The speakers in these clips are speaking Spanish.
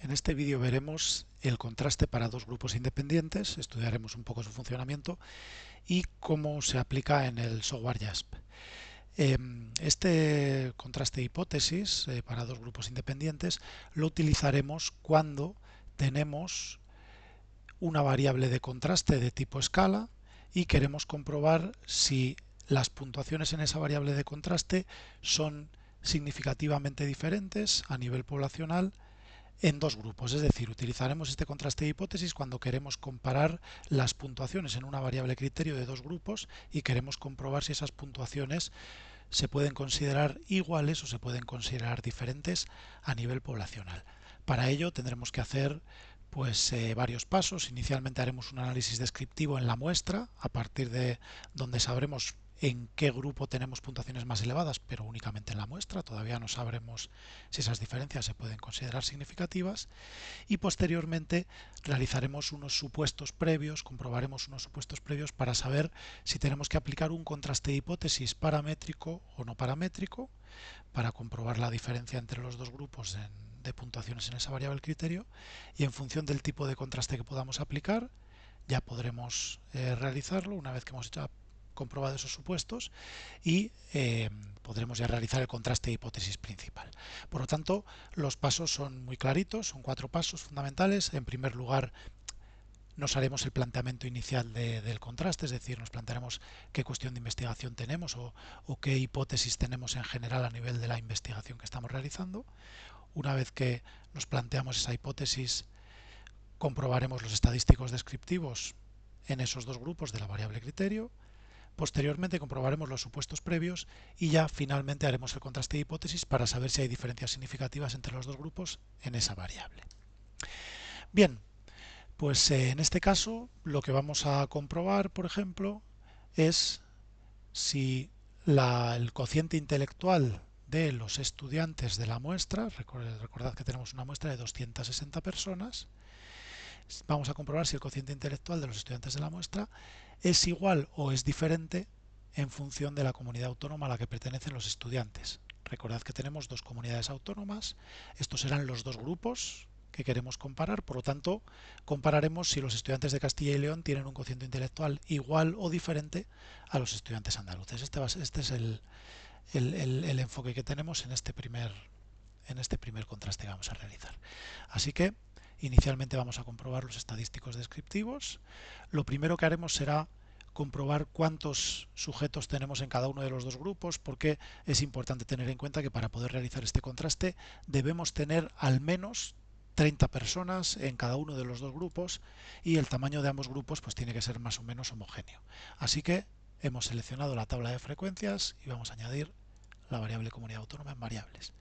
En este vídeo veremos el contraste para dos grupos independientes, estudiaremos un poco su funcionamiento y cómo se aplica en el software JASP. Este contraste de hipótesis para dos grupos independientes lo utilizaremos cuando tenemos una variable de contraste de tipo escala y queremos comprobar si las puntuaciones en esa variable de contraste son significativamente diferentes a nivel poblacional en dos grupos, es decir, utilizaremos este contraste de hipótesis cuando queremos comparar las puntuaciones en una variable criterio de dos grupos y queremos comprobar si esas puntuaciones se pueden considerar iguales o se pueden considerar diferentes a nivel poblacional. Para ello tendremos que hacer varios pasos. Inicialmente haremos un análisis descriptivo en la muestra, a partir de donde sabremos en qué grupo tenemos puntuaciones más elevadas, pero únicamente en la muestra. Todavía no sabremos si esas diferencias se pueden considerar significativas. Y posteriormente realizaremos unos supuestos previos, comprobaremos unos supuestos previos para saber si tenemos que aplicar un contraste de hipótesis paramétrico o no paramétrico para comprobar la diferencia entre los dos grupos de puntuaciones en esa variable criterio, y en función del tipo de contraste que podamos aplicar ya podremos realizarlo una vez que hemos comprobado esos supuestos y podremos ya realizar el contraste de hipótesis principal. Por lo tanto, los pasos son muy claritos, son 4 pasos fundamentales. En primer lugar, nos haremos el planteamiento inicial del contraste, es decir, nos plantearemos qué cuestión de investigación tenemos o qué hipótesis tenemos en general a nivel de la investigación que estamos realizando. Una vez que nos planteamos esa hipótesis, comprobaremos los estadísticos descriptivos en esos dos grupos de la variable criterio. Posteriormente comprobaremos los supuestos previos y ya finalmente haremos el contraste de hipótesis para saber si hay diferencias significativas entre los dos grupos en esa variable. Bien, pues en este caso lo que vamos a comprobar, por ejemplo, es si el cociente intelectual de los estudiantes de la muestra, recordad que tenemos una muestra de 260 personas, vamos a comprobar si el cociente intelectual de los estudiantes de la muestra es igual o es diferente en función de la comunidad autónoma a la que pertenecen los estudiantes. Recordad que tenemos dos comunidades autónomas, estos serán los dos grupos que queremos comparar, por lo tanto compararemos si los estudiantes de Castilla y León tienen un cociente intelectual igual o diferente a los estudiantes andaluces. Este es el enfoque que tenemos en este primer contraste que vamos a realizar. Así que inicialmente vamos a comprobar los estadísticos descriptivos. Lo primero que haremos será comprobar cuántos sujetos tenemos en cada uno de los dos grupos, porque es importante tener en cuenta que para poder realizar este contraste debemos tener al menos 30 personas en cada uno de los dos grupos y el tamaño de ambos grupos pues tiene que ser más o menos homogéneo. Así que hemos seleccionado la tabla de frecuencias y vamos a añadir la variable comunidad autónoma en variables.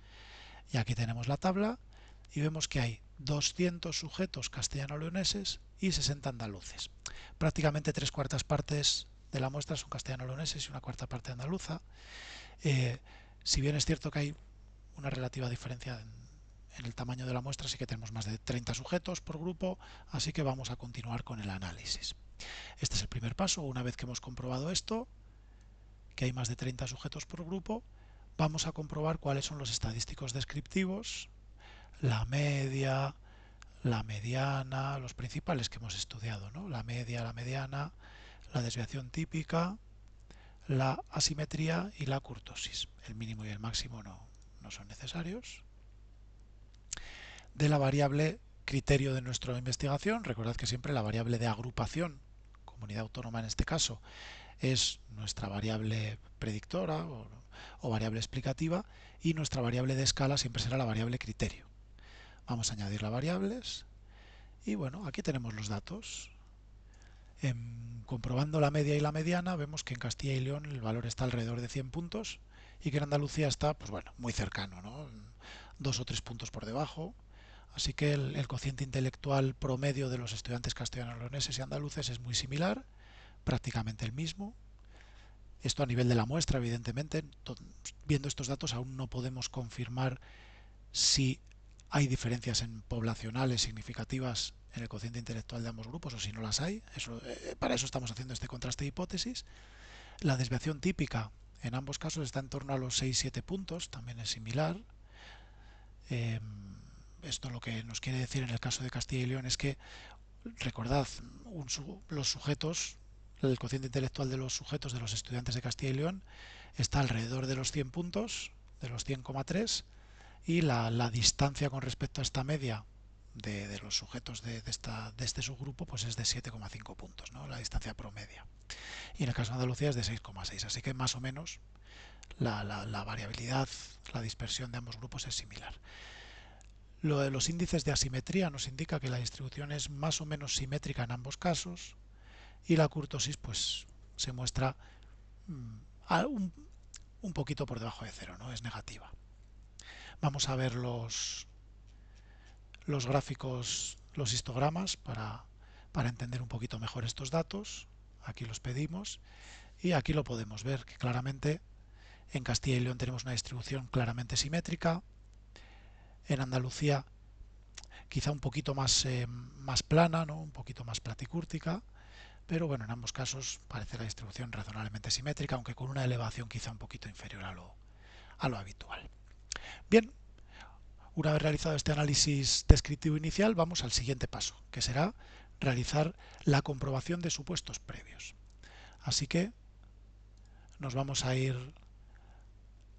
Y aquí tenemos la tabla y vemos que hay 200 sujetos castellano-leoneses y 60 andaluces. Prácticamente 3/4 partes de la muestra son castellano-leoneses y una cuarta parte andaluza. Si bien es cierto que hay una relativa diferencia en el tamaño de la muestra, sí que tenemos más de 30 sujetos por grupo, así que vamos a continuar con el análisis. Este es el primer paso. Una vez que hemos comprobado esto, que hay más de 30 sujetos por grupo, vamos a comprobar cuáles son los estadísticos descriptivos, la media, la mediana, los principales que hemos estudiado, ¿no? La media, la mediana, la desviación típica, la asimetría y la kurtosis. El mínimo y el máximo no son necesarios. De la variable criterio de nuestra investigación, recordad que siempre la variable de agrupación, comunidad autónoma en este caso, es nuestra variable predictora o variable explicativa, y nuestra variable de escala siempre será la variable criterio. Vamos a añadir las variables y bueno, aquí tenemos los datos. Comprobando la media y la mediana, vemos que en Castilla y León el valor está alrededor de 100 puntos y que en Andalucía está, pues bueno, muy cercano, ¿no? 2 o 3 puntos por debajo. Así que el cociente intelectual promedio de los estudiantes castellano-leoneses y andaluces es muy similar, prácticamente el mismo. Esto a nivel de la muestra, evidentemente. Viendo estos datos aún no podemos confirmar si hay diferencias poblacionales significativas en el cociente intelectual de ambos grupos o si no las hay. Para eso estamos haciendo este contraste de hipótesis. La desviación típica en ambos casos está en torno a los 6-7 puntos, también es similar. Esto lo que nos quiere decir en el caso de Castilla y León es que, recordad, los sujetos, el cociente intelectual de los sujetos de los estudiantes de Castilla y León está alrededor de los 100 puntos, de los 100,3, y la distancia con respecto a esta media de los sujetos de este subgrupo pues es de 7,5 puntos, ¿no? La distancia promedia. Y en el caso de Andalucía es de 6,6, así que más o menos la variabilidad, la dispersión de ambos grupos es similar. Lo de los índices de asimetría nos indica que la distribución es más o menos simétrica en ambos casos, y la kurtosis pues se muestra un poquito por debajo de cero, ¿no? Es negativa. Vamos a ver los gráficos, los histogramas para entender un poquito mejor estos datos. Aquí los pedimos y aquí lo podemos ver, que claramente en Castilla y León tenemos una distribución claramente simétrica. En Andalucía quizá un poquito más, más plana, ¿no? Un poquito más platicúrtica, pero bueno, en ambos casos parece la distribución razonablemente simétrica, aunque con una elevación quizá un poquito inferior a lo habitual. Bien, una vez realizado este análisis descriptivo inicial, vamos al siguiente paso, que será realizar la comprobación de supuestos previos. Así que nos vamos a ir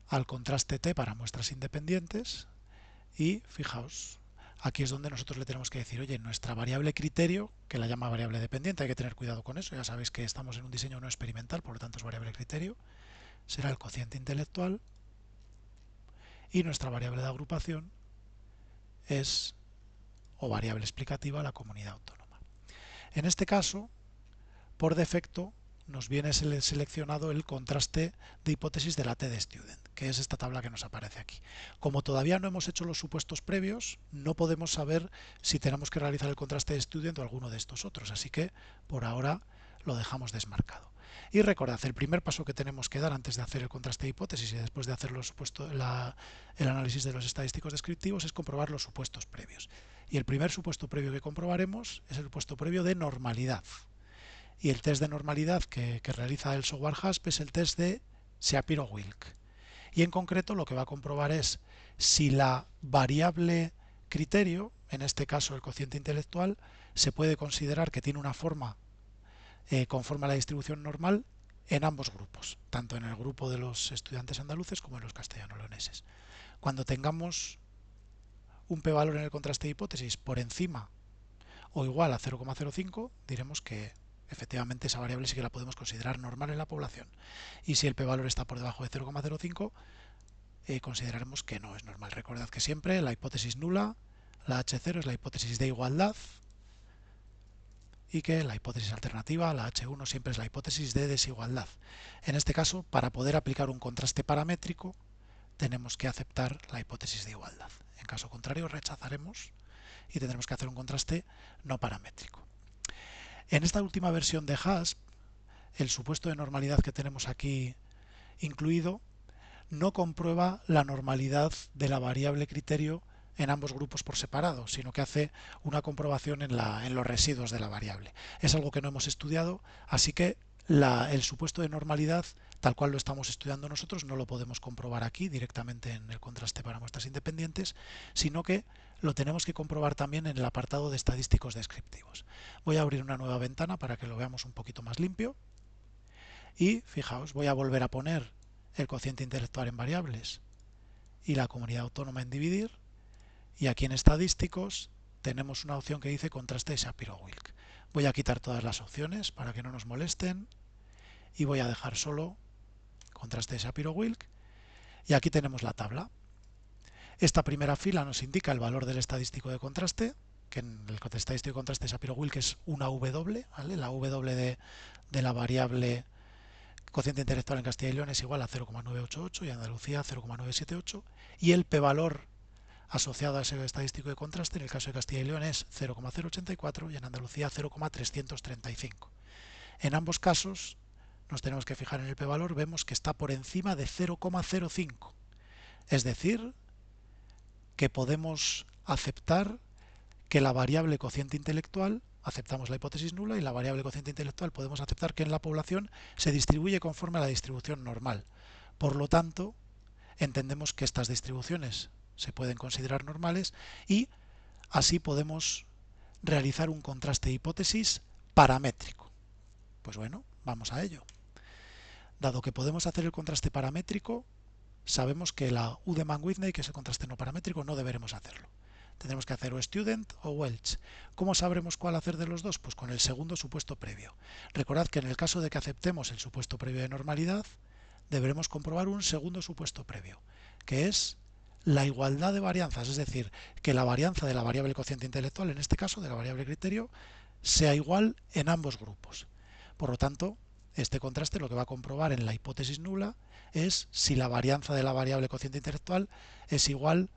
al contraste T para muestras independientes y fijaos, aquí es donde nosotros le tenemos que decir, oye, nuestra variable criterio, que la llama variable dependiente, hay que tener cuidado con eso, ya sabéis que estamos en un diseño no experimental, por lo tanto es variable criterio, será el cociente intelectual, y nuestra variable de agrupación es, o variable explicativa, la comunidad autónoma. En este caso, por defecto, nos viene seleccionado el contraste de hipótesis de la TD-Student, que es esta tabla que nos aparece aquí. Como todavía no hemos hecho los supuestos previos, no podemos saber si tenemos que realizar el contraste de Student o alguno de estos otros, así que por ahora lo dejamos desmarcado. Y recordad, el primer paso que tenemos que dar antes de hacer el contraste de hipótesis y después de hacer el análisis de los estadísticos descriptivos es comprobar los supuestos previos. Y el primer supuesto previo que comprobaremos es el supuesto previo de normalidad. Y el test de normalidad que realiza el software HASP es el test de Shapiro-Wilk. Y en concreto lo que va a comprobar es si la variable criterio, en este caso el cociente intelectual, se puede considerar que tiene una forma conforme a la distribución normal en ambos grupos, tanto en el grupo de los estudiantes andaluces como en los castellano-leoneses. Cuando tengamos un p-valor en el contraste de hipótesis por encima o igual a 0,05, diremos que efectivamente esa variable sí que la podemos considerar normal en la población. Y si el p-valor está por debajo de 0,05, consideraremos que no es normal. Recordad que siempre la hipótesis nula, la H0, es la hipótesis de igualdad, y que la hipótesis alternativa, la H1, siempre es la hipótesis de desigualdad. En este caso, para poder aplicar un contraste paramétrico, tenemos que aceptar la hipótesis de igualdad. En caso contrario, rechazaremos y tendremos que hacer un contraste no paramétrico. En esta última versión de HASP, el supuesto de normalidad que tenemos aquí incluido no comprueba la normalidad de la variable criterio en ambos grupos por separado, sino que hace una comprobación en los residuos de la variable. Es algo que no hemos estudiado, así que el supuesto de normalidad, tal cual lo estamos estudiando nosotros, no lo podemos comprobar aquí directamente en el contraste para muestras independientes, sino que lo tenemos que comprobar también en el apartado de estadísticos descriptivos. Voy a abrir una nueva ventana para que lo veamos un poquito más limpio. Y fijaos, voy a volver a poner el cociente intelectual en variables y la comunidad autónoma en dividir. Y aquí en estadísticos tenemos una opción que dice contraste de Shapiro-Wilk. Voy a quitar todas las opciones para que no nos molesten y voy a dejar solo contraste de Shapiro-Wilk. Y aquí tenemos la tabla. Esta primera fila nos indica el valor del estadístico de contraste, que en el estadístico de contraste de Shapiro-Wilk es una W, ¿vale? La W de la variable cociente intelectual en Castilla y León es igual a 0,988 y en Andalucía 0,978, y el p-valor asociado a ese estadístico de contraste en el caso de Castilla y León es 0,084 y en Andalucía 0,335. En ambos casos nos tenemos que fijar en el p-valor, vemos que está por encima de 0,05, es decir, que podemos aceptar que la variable cociente intelectual, aceptamos la hipótesis nula, y la variable cociente intelectual podemos aceptar que en la población se distribuye conforme a la distribución normal. Por lo tanto, entendemos que estas distribuciones se pueden considerar normales y así podemos realizar un contraste de hipótesis paramétrico. Pues bueno, vamos a ello. Dado que podemos hacer el contraste paramétrico, sabemos que la U de Mann-Whitney, que es el contraste no paramétrico, no deberemos hacerlo. Tendremos que hacer o Student o Welch. ¿Cómo sabremos cuál hacer de los dos? Pues con el segundo supuesto previo. Recordad que en el caso de que aceptemos el supuesto previo de normalidad, deberemos comprobar un segundo supuesto previo, que es la igualdad de varianzas, es decir, que la varianza de la variable cociente intelectual, en este caso de la variable criterio, sea igual en ambos grupos. Por lo tanto, este contraste lo que va a comprobar en la hipótesis nula es si la varianza de la variable cociente intelectual es igual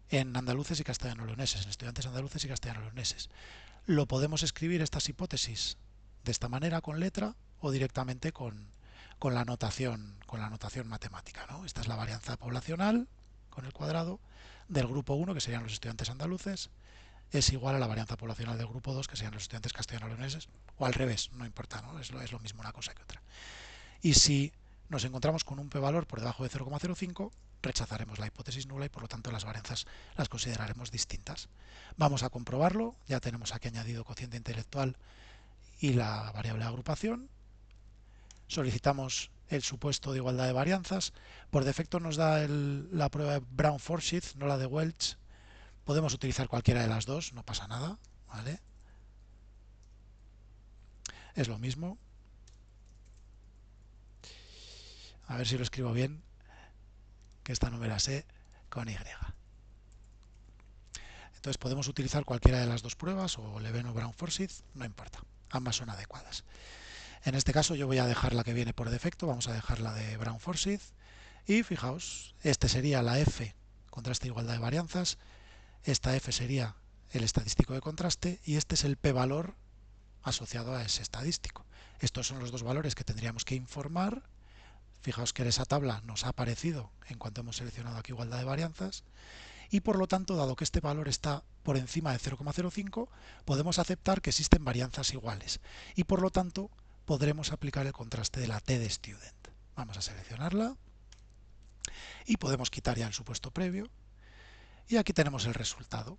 en andaluces y castellano-leoneses, en estudiantes andaluces y castellano-leoneses. Lo podemos escribir estas hipótesis de esta manera con letra o directamente con la notación matemática, ¿no? Esta es la varianza poblacional con el cuadrado del grupo 1, que serían los estudiantes andaluces, es igual a la varianza poblacional del grupo 2, que serían los estudiantes castellano-leoneses, o al revés, no importa, ¿no? Es lo mismo una cosa que otra. Y si nos encontramos con un p-valor por debajo de 0,05, rechazaremos la hipótesis nula y por lo tanto las varianzas las consideraremos distintas. Vamos a comprobarlo, ya tenemos aquí añadido cociente intelectual y la variable de agrupación. Solicitamos el supuesto de igualdad de varianzas. Por defecto nos da la prueba de Brown-Forsyth, no la de Welch. Podemos utilizar cualquiera de las dos, no pasa nada, ¿vale? Es lo mismo. A ver si lo escribo bien, que esta no me la sé, con Y. Entonces podemos utilizar cualquiera de las dos pruebas, o Leven o Brown-Forsyth, no importa, ambas son adecuadas. En este caso yo voy a dejar la que viene por defecto, vamos a dejar la de Brown-Forsyth, y fijaos, este sería la F, contraste de igualdad de varianzas, esta F sería el estadístico de contraste, y este es el p-valor asociado a ese estadístico. Estos son los dos valores que tendríamos que informar. Fijaos que en esa tabla nos ha aparecido en cuanto hemos seleccionado aquí igualdad de varianzas, y por lo tanto, dado que este valor está por encima de 0,05, podemos aceptar que existen varianzas iguales y por lo tanto podremos aplicar el contraste de la T de Student. Vamos a seleccionarla y podemos quitar ya el supuesto previo y aquí tenemos el resultado.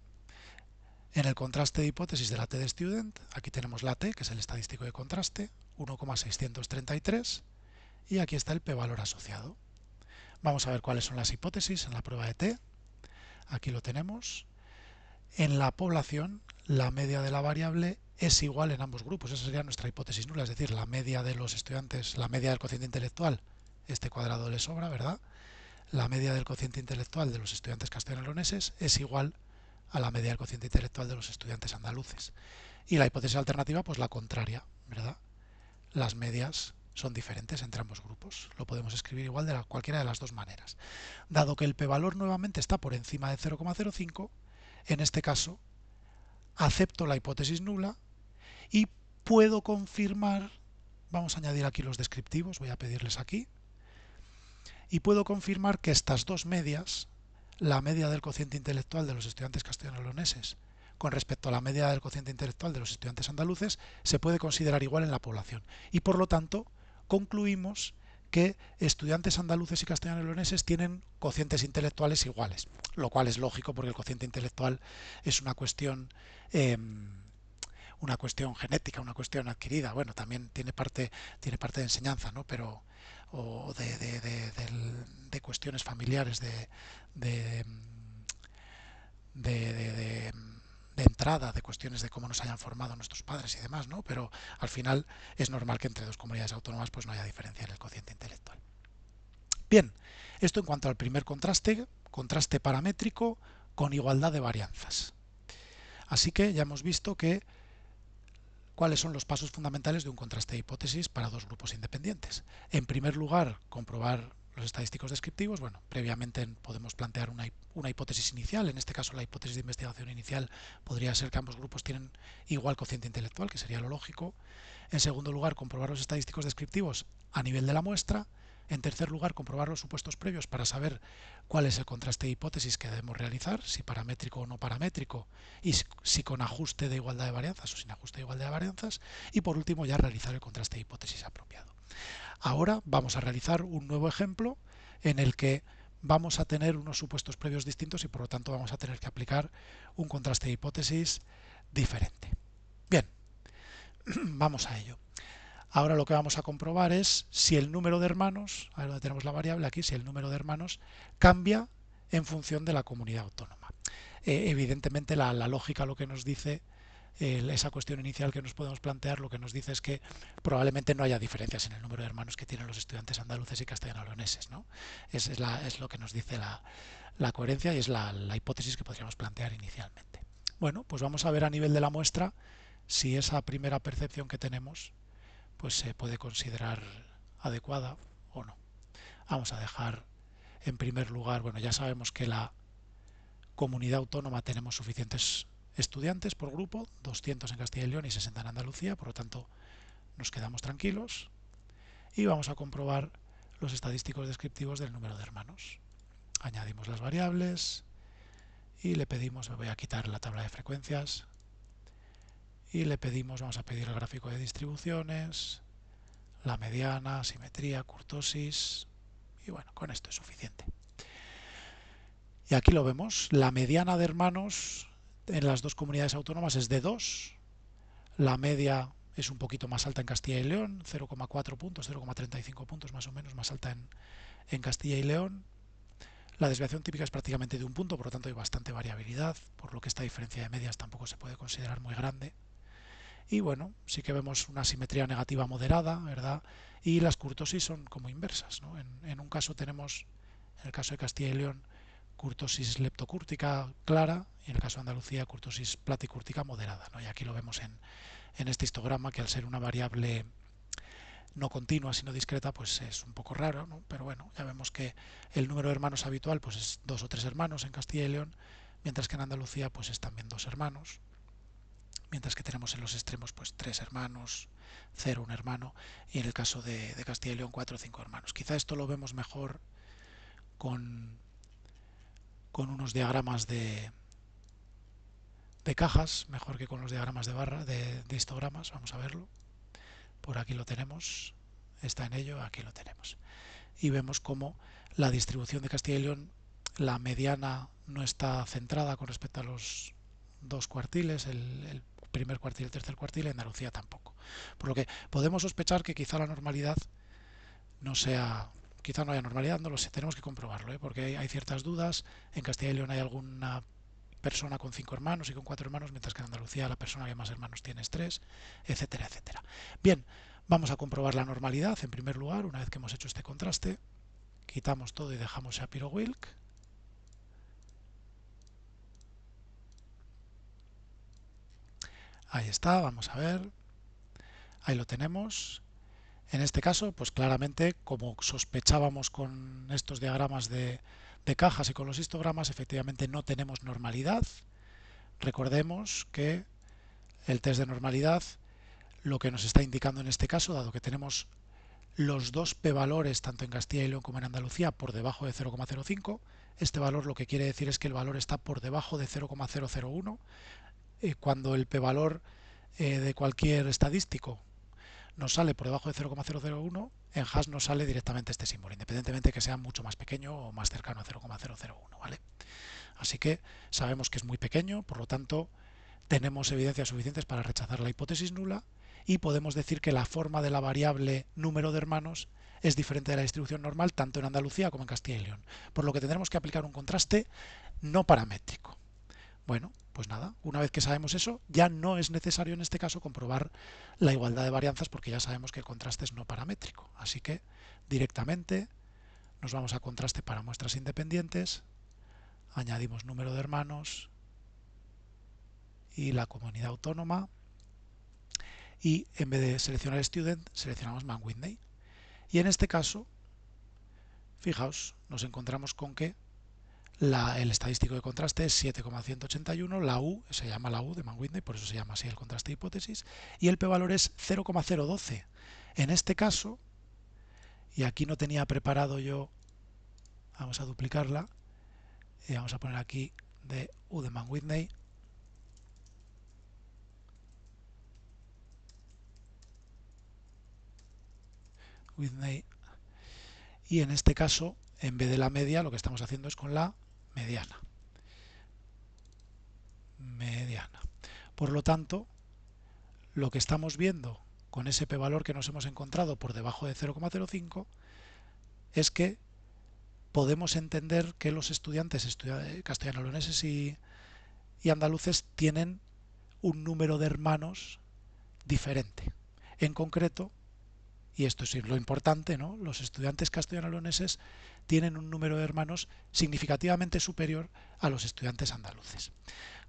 En el contraste de hipótesis de la T de Student, aquí tenemos la T, que es el estadístico de contraste, 1,633, y aquí está el p-valor asociado. Vamos a ver cuáles son las hipótesis en la prueba de T. Aquí lo tenemos. En la población, la media de la variable es igual en ambos grupos. Esa sería nuestra hipótesis nula, es decir, la media de los estudiantes, la media del cociente intelectual, este cuadrado le sobra, ¿verdad? La media del cociente intelectual de los estudiantes castellano-leoneses es igual a la media del cociente intelectual de los estudiantes andaluces. Y la hipótesis alternativa, pues la contraria, ¿verdad? Las medias son diferentes entre ambos grupos. Lo podemos escribir igual de cualquiera de las dos maneras. Dado que el p-valor nuevamente está por encima de 0,05, en este caso acepto la hipótesis nula y puedo confirmar, vamos a añadir aquí los descriptivos, voy a pedirles aquí, y puedo confirmar que estas dos medias, la media del cociente intelectual de los estudiantes castellano-leoneses con respecto a la media del cociente intelectual de los estudiantes andaluces, se puede considerar igual en la población. Y por lo tanto, concluimos que estudiantes andaluces y castellano-leoneses tienen cocientes intelectuales iguales, lo cual es lógico porque el cociente intelectual es una cuestión genética, una cuestión adquirida. Bueno, también tiene parte de enseñanza, ¿no? Pero o de cuestiones familiares, de entrada, de cuestiones de cómo nos hayan formado nuestros padres y demás, ¿no? Pero al final es normal que entre dos comunidades autónomas pues no haya diferencia en el cociente intelectual. Bien, esto en cuanto al primer contraste paramétrico con igualdad de varianzas. Así que ya hemos visto cuáles son los pasos fundamentales de un contraste de hipótesis para dos grupos independientes. En primer lugar, comprobar los estadísticos descriptivos. Bueno, previamente podemos plantear una hipótesis inicial. En este caso, la hipótesis de investigación inicial podría ser que ambos grupos tienen igual cociente intelectual, que sería lo lógico. En segundo lugar, comprobar los estadísticos descriptivos a nivel de la muestra. En tercer lugar, comprobar los supuestos previos para saber cuál es el contraste de hipótesis que debemos realizar, si paramétrico o no paramétrico, y si con ajuste de igualdad de varianzas o sin ajuste de igualdad de varianzas. Y por último, ya realizar el contraste de hipótesis apropiado. Ahora vamos a realizar un nuevo ejemplo en el que vamos a tener unos supuestos previos distintos y por lo tanto vamos a tener que aplicar un contraste de hipótesis diferente. Bien, vamos a ello. Ahora lo que vamos a comprobar es si el número de hermanos, ahora donde tenemos la variable aquí, si el número de hermanos cambia en función de la comunidad autónoma. Evidentemente la lógica lo que nos dice, esa cuestión inicial que nos podemos plantear, lo que nos dice es que probablemente no haya diferencias en el número de hermanos que tienen los estudiantes andaluces y castellano-leoneses, ¿no? Es lo que nos dice la coherencia y es la hipótesis que podríamos plantear inicialmente. Bueno, pues vamos a ver a nivel de la muestra si esa primera percepción que tenemos pues se puede considerar adecuada o no. Vamos a dejar en primer lugar, bueno, ya sabemos que la comunidad autónoma tenemos suficientes estudiantes por grupo, 200 en Castilla y León y 60 en Andalucía, por lo tanto nos quedamos tranquilos y vamos a comprobar los estadísticos descriptivos del número de hermanos. Añadimos las variables y le pedimos, me voy a quitar la tabla de frecuencias y le pedimos, vamos a pedir el gráfico de distribuciones, la mediana, simetría, kurtosis y bueno, con esto es suficiente. Y aquí lo vemos, la mediana de hermanos en las dos comunidades autónomas es de 2, la media es un poquito más alta en Castilla y León, 0,4 puntos, 0,35 puntos más o menos más alta en Castilla y León. La desviación típica es prácticamente de un punto, por lo tanto hay bastante variabilidad, por lo que esta diferencia de medias tampoco se puede considerar muy grande. Y bueno, sí que vemos una simetría negativa moderada, ¿verdad? Y las kurtosis son como inversas, ¿no? En un caso tenemos, en el caso de Castilla y León, kurtosis leptocúrtica clara y en el caso de Andalucía kurtosis platicúrtica moderada, ¿no? Y aquí lo vemos en este histograma que al ser una variable no continua sino discreta pues es un poco raro, ¿no? Pero bueno, ya vemos que el número de hermanos habitual pues es 2 o 3 hermanos en Castilla y León, mientras que en Andalucía pues es también 2 hermanos, mientras que tenemos en los extremos pues 3 hermanos, 0 un hermano y en el caso de Castilla y León 4 o 5 hermanos. Quizá esto lo vemos mejor con unos diagramas de cajas, mejor que con los diagramas de barra, de histogramas. Vamos a verlo. Por aquí lo tenemos, está en ello, aquí lo tenemos. Y vemos cómo la distribución de Castilla y León, la mediana no está centrada con respecto a los dos cuartiles, el primer cuartil y el tercer cuartil, en Andalucía tampoco. Por lo que podemos sospechar que quizá la normalidad no sea, quizá no haya normalidad, no lo sé, tenemos que comprobarlo, porque hay ciertas dudas. En Castilla y León hay alguna persona con 5 hermanos y con 4 hermanos, mientras que en Andalucía la persona que más hermanos tiene es 3, etcétera, etcétera. Bien, vamos a comprobar la normalidad en primer lugar, una vez que hemos hecho este contraste. Quitamos todo y dejamos Shapiro-Wilk. Ahí está, vamos a ver. Ahí lo tenemos. En este caso, pues claramente, como sospechábamos con estos diagramas de cajas y con los histogramas, efectivamente no tenemos normalidad. Recordemos que el test de normalidad lo que nos está indicando en este caso, dado que tenemos los dos p-valores, tanto en Castilla y León como en Andalucía, por debajo de 0,05, este valor lo que quiere decir es que el valor está por debajo de 0,001. Cuando el p-valor de cualquier estadístico nos sale por debajo de 0,001, en hash nos sale directamente este símbolo, independientemente de que sea mucho más pequeño o más cercano a 0,001, ¿vale? Así que sabemos que es muy pequeño, por lo tanto tenemos evidencias suficientes para rechazar la hipótesis nula y podemos decir que la forma de la variable número de hermanos es diferente de la distribución normal tanto en Andalucía como en Castilla y León, por lo que tendremos que aplicar un contraste no paramétrico. Bueno, pues nada, una vez que sabemos eso, ya no es necesario en este caso comprobar la igualdad de varianzas porque ya sabemos que el contraste es no paramétrico. Así que directamente nos vamos a contraste para muestras independientes, añadimos número de hermanos y la comunidad autónoma y en vez de seleccionar student seleccionamos Mann-Whitney. Y en este caso, fijaos, nos encontramos con que el estadístico de contraste es 7,181, la U se llama la U de Mann-Whitney, por eso se llama así el contraste de hipótesis, y el p-valor es 0,012. En este caso, y aquí no tenía preparado yo, vamos a duplicarla, y vamos a poner aquí de U de Mann-Whitney, Whitney, y en este caso en vez de la media lo que estamos haciendo es con la mediana. Por lo tanto, lo que estamos viendo con ese p-valor que nos hemos encontrado por debajo de 0,05 es que podemos entender que los estudiantes castellano-leoneses y andaluces tienen un número de hermanos diferente. En concreto, y esto es lo importante, ¿no?, los estudiantes castellano-leoneses tienen un número de hermanos significativamente superior a los estudiantes andaluces.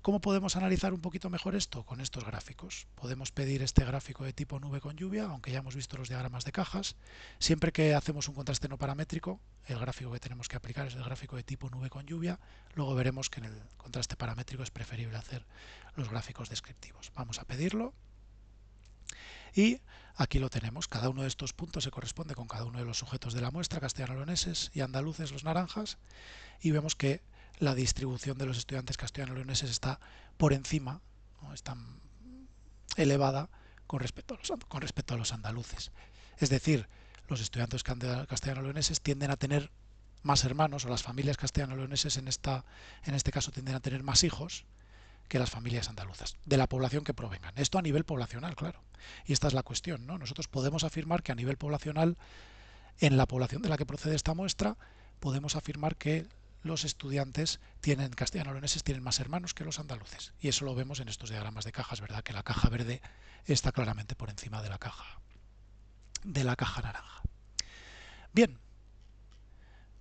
¿Cómo podemos analizar un poquito mejor esto? Con estos gráficos. Podemos pedir este gráfico de tipo nube con lluvia, aunque ya hemos visto los diagramas de cajas. Siempre que hacemos un contraste no paramétrico, el gráfico que tenemos que aplicar es el gráfico de tipo nube con lluvia. Luego veremos que en el contraste paramétrico es preferible hacer los gráficos descriptivos. Vamos a pedirlo. Y aquí lo tenemos. Cada uno de estos puntos se corresponde con cada uno de los sujetos de la muestra, castellano-leoneses y andaluces, los naranjas. Y vemos que la distribución de los estudiantes castellano-leoneses está por encima, ¿no?, está elevada con respecto a los andaluces. Es decir, los estudiantes castellano-leoneses tienden a tener más hermanos, o las familias castellano-leoneses en este caso tienden a tener más hijos que las familias andaluzas, de la población que provengan. Esto a nivel poblacional, claro. Y esta es la cuestión, ¿no? Nosotros podemos afirmar que a nivel poblacional, en la población de la que procede esta muestra, podemos afirmar que los estudiantes castellano-leoneses tienen más hermanos que los andaluces. Y eso lo vemos en estos diagramas de cajas, ¿verdad? Que la caja verde está claramente por encima de la caja naranja. Bien.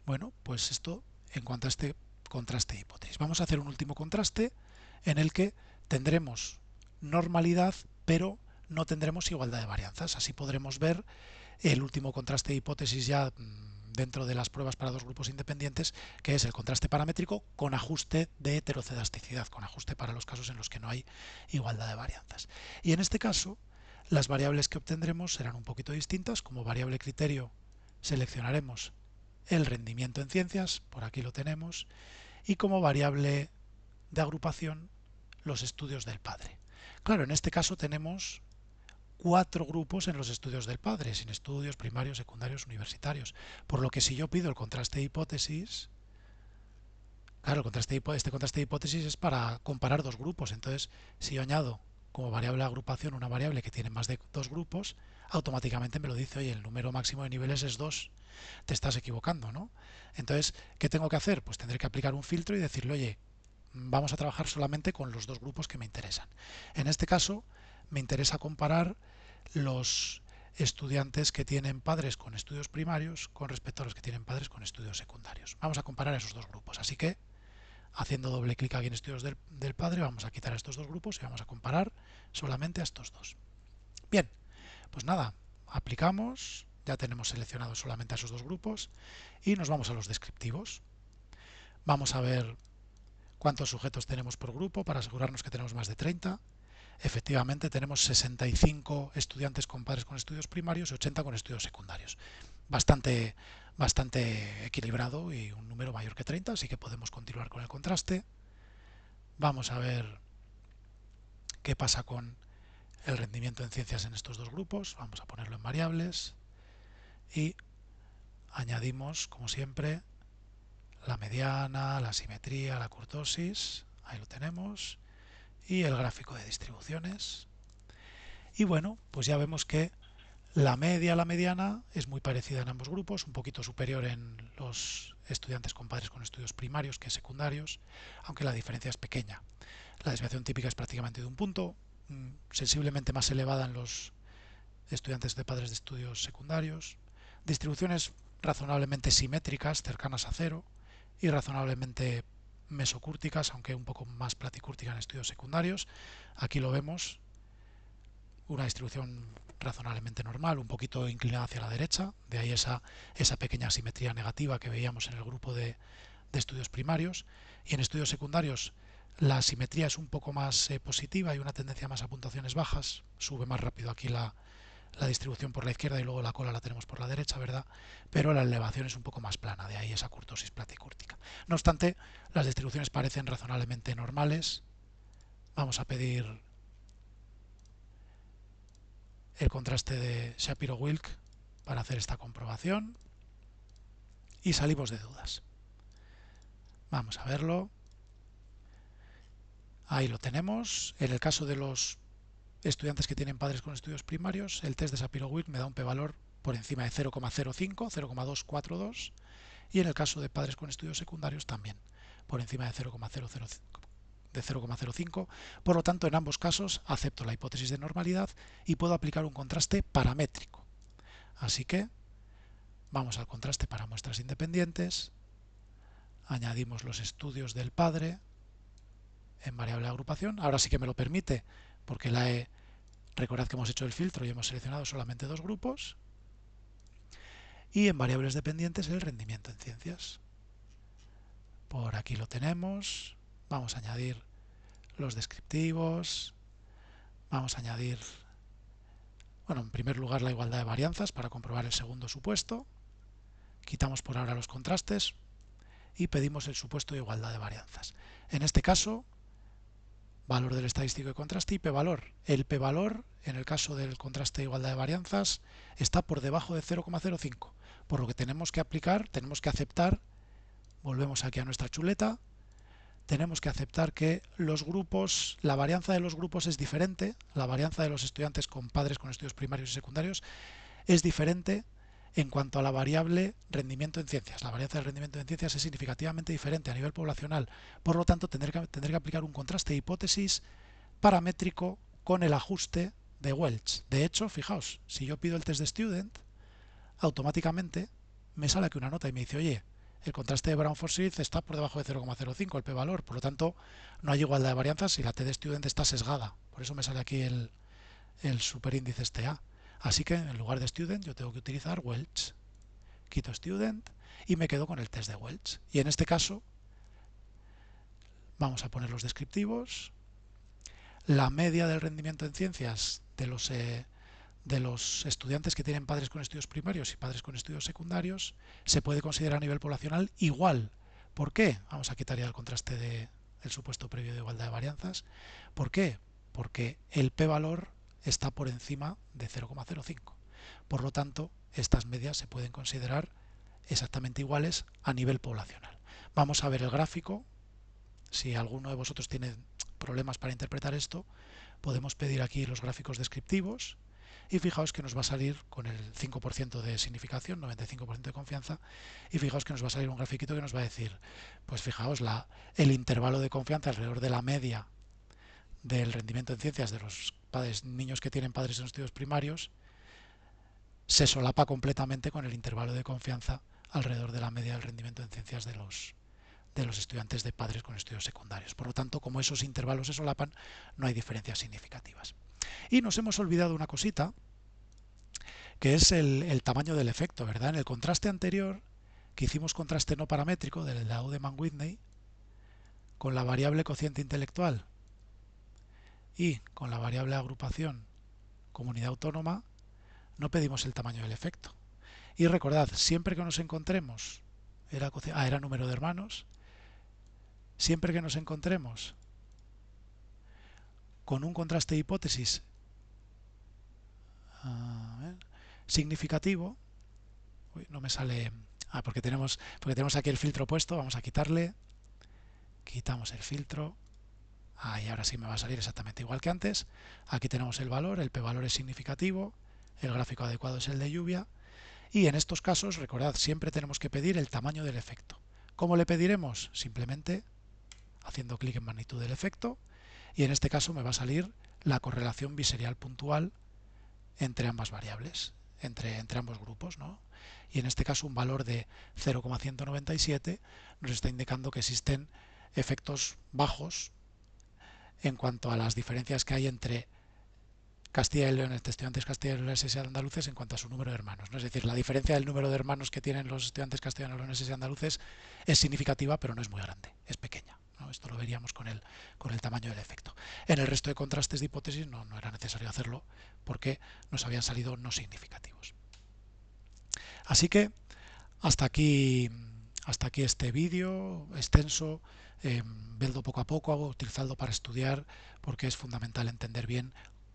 Bueno, pues esto en cuanto a este contraste de hipótesis. Vamos a hacer un último contraste en el que tendremos normalidad, pero no tendremos igualdad de varianzas. Así podremos ver el último contraste de hipótesis ya dentro de las pruebas para dos grupos independientes, que es el contraste paramétrico con ajuste de heterocedasticidad, con ajuste para los casos en los que no hay igualdad de varianzas. Y en este caso, las variables que obtendremos serán un poquito distintas. Como variable criterio seleccionaremos el rendimiento en ciencias, por aquí lo tenemos, y como variable de agrupación los estudios del padre. Claro, en este caso tenemos 4 grupos en los estudios del padre, sin estudios primarios, secundarios, universitarios. Por lo que si yo pido el contraste de hipótesis, claro, este contraste de hipótesis es para comparar dos grupos. Entonces, si yo añado como variable de agrupación una variable que tiene más de 2 grupos, automáticamente me lo dice, oye, el número máximo de niveles es 2. Te estás equivocando, ¿no? Entonces, ¿qué tengo que hacer? Pues tendré que aplicar un filtro y decirle, oye, vamos a trabajar solamente con los 2 grupos que me interesan. En este caso, me interesa comparar los estudiantes que tienen padres con estudios primarios con respecto a los que tienen padres con estudios secundarios. Vamos a comparar esos 2 grupos. Así que, haciendo doble clic aquí en estudios del padre, vamos a quitar estos 2 grupos y vamos a comparar solamente a estos 2. Bien, pues nada, aplicamos, ya tenemos seleccionados solamente a esos 2 grupos y nos vamos a los descriptivos. Vamos a ver cuántos sujetos tenemos por grupo para asegurarnos que tenemos más de 30. Efectivamente tenemos 65 estudiantes con padres con estudios primarios y 80 con estudios secundarios. Bastante equilibrado y un número mayor que 30, así que podemos continuar con el contraste. Vamos a ver qué pasa con el rendimiento en ciencias en estos 2 grupos. Vamos a ponerlo en variables y añadimos, como siempre, la mediana, la simetría, la kurtosis. Ahí lo tenemos. Y el gráfico de distribuciones. Y bueno, pues ya vemos que la media, la mediana, es muy parecida en ambos grupos, un poquito superior en los estudiantes con padres con estudios primarios que secundarios, aunque la diferencia es pequeña. La desviación típica es prácticamente de un punto, sensiblemente más elevada en los estudiantes de padres de estudios secundarios. Distribuciones razonablemente simétricas, cercanas a cero, y razonablemente mesocúrticas, aunque un poco más platicúrtica en estudios secundarios. Aquí lo vemos, una distribución razonablemente normal, un poquito inclinada hacia la derecha, de ahí esa pequeña simetría negativa que veíamos en el grupo de estudios primarios. Y en estudios secundarios la simetría es un poco más positiva y una tendencia más a puntuaciones bajas, sube más rápido aquí la distribución por la izquierda y luego la cola la tenemos por la derecha, ¿verdad? Pero la elevación es un poco más plana, de ahí esa kurtosis platicúrtica. No obstante, las distribuciones parecen razonablemente normales. Vamos a pedir el contraste de Shapiro-Wilk para hacer esta comprobación y salimos de dudas. Vamos a verlo. Ahí lo tenemos. En el caso de los estudiantes que tienen padres con estudios primarios, el test de Sapir-Whorf me da un p-valor por encima de 0,05, 0,242, y en el caso de padres con estudios secundarios también por encima de 0,05. Por lo tanto, en ambos casos acepto la hipótesis de normalidad y puedo aplicar un contraste paramétrico. Así que vamos al contraste para muestras independientes, añadimos los estudios del padre en variable de agrupación. Ahora sí que me lo permite, porque recordad que hemos hecho el filtro y hemos seleccionado solamente dos grupos. Y en variables dependientes el rendimiento en ciencias. Por aquí lo tenemos. Vamos a añadir los descriptivos. Vamos a añadir, bueno, en primer lugar la igualdad de varianzas para comprobar el segundo supuesto. Quitamos por ahora los contrastes y pedimos el supuesto de igualdad de varianzas. En este caso, valor del estadístico de contraste y p-valor. El p-valor, en el caso del contraste de igualdad de varianzas, está por debajo de 0,05. Por lo que tenemos que aplicar, tenemos que aceptar, volvemos aquí a nuestra chuleta, tenemos que aceptar que los grupos, la varianza de los grupos es diferente, la varianza de los estudiantes con padres con estudios primarios y secundarios es diferente en cuanto a la variable rendimiento en ciencias. La varianza del rendimiento en ciencias es significativamente diferente a nivel poblacional. Por lo tanto, tendré que aplicar un contraste de hipótesis paramétrico con el ajuste de Welch. De hecho, fijaos, si yo pido el test de student, automáticamente me sale aquí una nota y me dice, oye, el contraste de Brown-Forsyth está por debajo de 0,05 el p-valor, por lo tanto no hay igualdad de varianzas y la t de student está sesgada. Por eso me sale aquí el superíndice este A. Así que en lugar de student yo tengo que utilizar Welch. Quito student y me quedo con el test de Welch. Y en este caso vamos a poner los descriptivos. La media del rendimiento en ciencias de los estudiantes que tienen padres con estudios primarios y padres con estudios secundarios se puede considerar a nivel poblacional igual. ¿Por qué? Vamos a quitar ya el contraste del supuesto previo de igualdad de varianzas. ¿Por qué? Porque el p-valor está por encima de 0,05. Por lo tanto, estas medias se pueden considerar exactamente iguales a nivel poblacional. Vamos a ver el gráfico. Si alguno de vosotros tiene problemas para interpretar esto, podemos pedir aquí los gráficos descriptivos y fijaos que nos va a salir con el 5% de significación, 95% de confianza, y fijaos que nos va a salir un grafiquito que nos va a decir, pues fijaos, el intervalo de confianza alrededor de la media del rendimiento en ciencias de los niños que tienen padres en estudios primarios se solapa completamente con el intervalo de confianza alrededor de la media del rendimiento en ciencias de los estudiantes de padres con estudios secundarios. Por lo tanto, como esos intervalos se solapan, no hay diferencias significativas. Y nos hemos olvidado una cosita, que es el tamaño del efecto, ¿verdad? En el contraste anterior, que hicimos contraste no paramétrico de la Udeman-Whitney, con la variable cociente intelectual y con la variable agrupación comunidad autónoma, no pedimos el tamaño del efecto. Y recordad, siempre que nos encontremos, era número de hermanos, siempre que nos encontremos con un contraste de hipótesis significativo, no me sale, porque tenemos aquí el filtro puesto, vamos a quitarle, quitamos el filtro, y ahora sí me va a salir exactamente igual que antes. Aquí tenemos el valor, el p-valor es significativo, el gráfico adecuado es el de lluvia, y en estos casos, recordad, siempre tenemos que pedir el tamaño del efecto. ¿Cómo le pediremos? Simplemente haciendo clic en magnitud del efecto, y en este caso me va a salir la correlación biserial puntual entre ambas variables, entre ambos grupos, ¿no? Y en este caso un valor de 0,197 nos está indicando que existen efectos bajos en cuanto a las diferencias que hay entre Castilla y León, entre estudiantes castellanos y andaluces en cuanto a su número de hermanos, ¿no? Es decir, la diferencia del número de hermanos que tienen los estudiantes castellanos y andaluces es significativa, pero no es muy grande, es pequeña, ¿no? Esto lo veríamos con el tamaño del efecto. En el resto de contrastes de hipótesis no era necesario hacerlo porque nos habían salido no significativos. Así que hasta aquí este vídeo extenso. Vedlo poco a poco, utilizadlo para estudiar porque es fundamental entender bien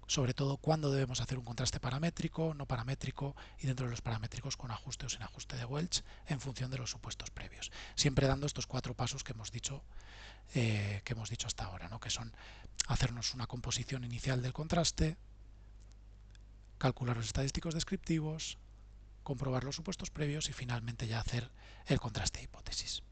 sobre todo cuándo debemos hacer un contraste paramétrico, no paramétrico y dentro de los paramétricos con ajuste o sin ajuste de Welch en función de los supuestos previos. Siempre dando estos 4 pasos que hemos dicho hasta ahora, ¿no? Que son hacernos una composición inicial del contraste, calcular los estadísticos descriptivos, comprobar los supuestos previos y finalmente ya hacer el contraste de hipótesis.